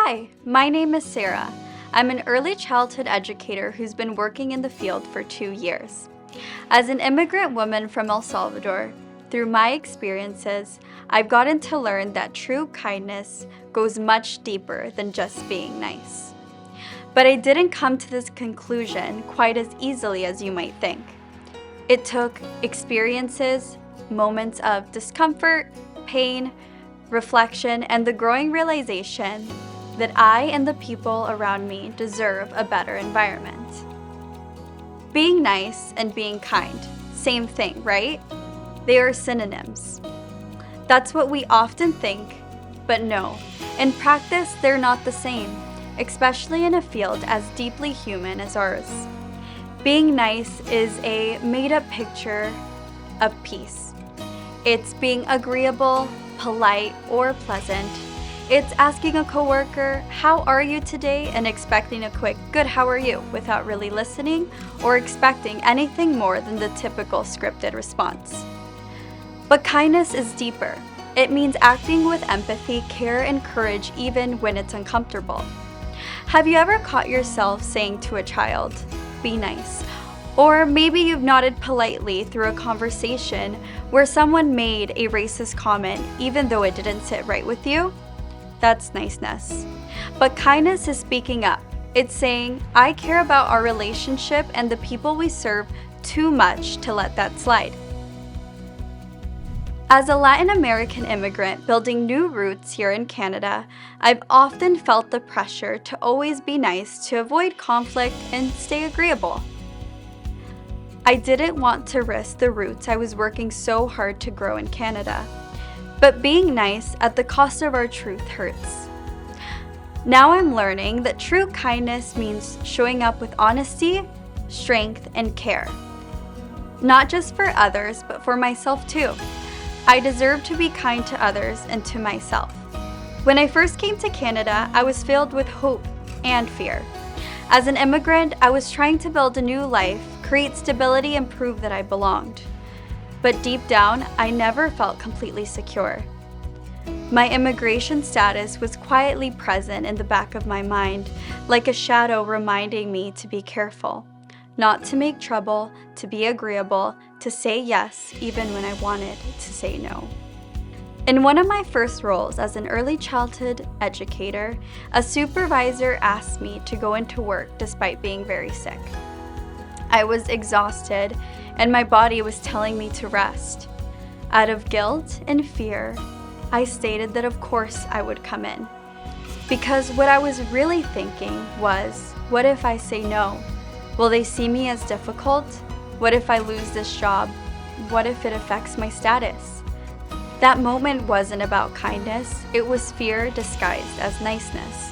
Hi, my name is Sarah. I'm an early childhood educator who's been working in the field for 2 years. As an immigrant woman from El Salvador, through my experiences, I've gotten to learn that true kindness goes much deeper than just being nice. But I didn't come to this conclusion quite as easily as you might think. It took experiences, moments of discomfort, pain, reflection, and the growing realization that I and the people around me deserve a better environment. Being nice and being kind, same thing, right? They are synonyms. That's what we often think, but no, in practice they're not the same, especially in a field as deeply human as ours. Being nice is a made-up picture of peace. It's being agreeable, polite, or pleasant. It's asking a coworker, "How are you today?" and expecting a quick, "Good, how are you?" without really listening or expecting anything more than the typical scripted response. But kindness is deeper. It means acting with empathy, care, and courage even when it's uncomfortable. Have you ever caught yourself saying to a child, "Be nice"? Or maybe you've nodded politely through a conversation where someone made a racist comment even though it didn't sit right with you? That's niceness. But kindness is speaking up. It's saying, "I care about our relationship and the people we serve too much to let that slide." As a Latin American immigrant building new roots here in Canada, I've often felt the pressure to always be nice to avoid conflict and stay agreeable. I didn't want to risk the roots I was working so hard to grow in Canada. But being nice at the cost of our truth hurts. Now I'm learning that true kindness means showing up with honesty, strength, and care. Not just for others, but for myself too. I deserve to be kind to others and to myself. When I first came to Canada, I was filled with hope and fear. As an immigrant, I was trying to build a new life, create stability, and prove that I belonged. But deep down, I never felt completely secure. My immigration status was quietly present in the back of my mind, like a shadow reminding me to be careful, not to make trouble, to be agreeable, to say yes even when I wanted to say no. In one of my first roles as an early childhood educator, a supervisor asked me to go into work despite being very sick. I was exhausted and my body was telling me to rest. Out of guilt and fear, I stated that of course I would come in. Because what I was really thinking was, what if I say no? Will they see me as difficult? What if I lose this job? What if it affects my status? That moment wasn't about kindness, it was fear disguised as niceness.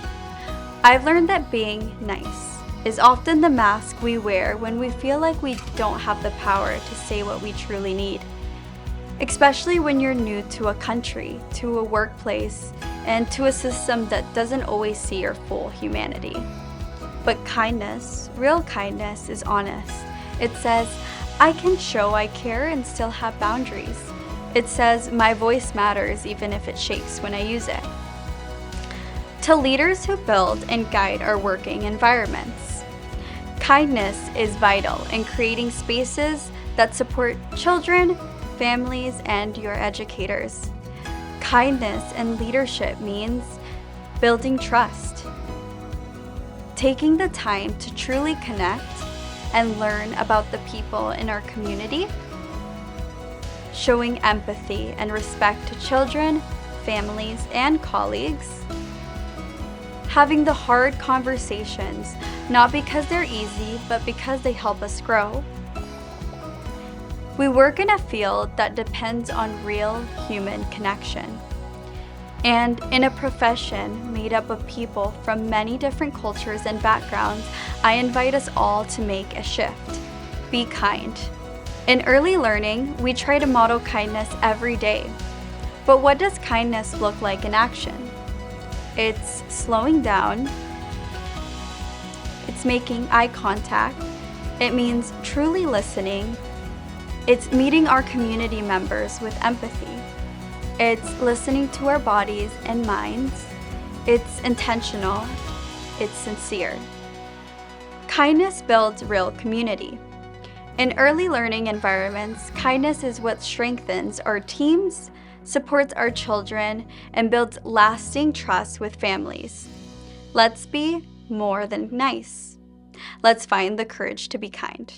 I've learned that being nice is often the mask we wear when we feel like we don't have the power to say what we truly need. Especially when you're new to a country, to a workplace, and to a system that doesn't always see your full humanity. But kindness, real kindness, is honest. It says, I can show I care and still have boundaries. It says, my voice matters even if it shakes when I use it. To leaders who build and guide our working environments, kindness is vital in creating spaces that support children, families, and your educators. Kindness and leadership means building trust, taking the time to truly connect and learn about the people in our community, showing empathy and respect to children, families, and colleagues, having the hard conversations, not because they're easy, but because they help us grow. We work in a field that depends on real human connection. And in a profession made up of people from many different cultures and backgrounds, I invite us all to make a shift. Be kind. In early learning, we try to model kindness every day. But what does kindness look like in action? It's slowing down. It's making eye contact. It means truly listening. It's meeting our community members with empathy. It's listening to our bodies and minds. It's intentional. It's sincere. Kindness builds real community. In early learning environments, kindness is what strengthens our teams, supports our children, and builds lasting trust with families. Let's be more than nice. Let's find the courage to be kind.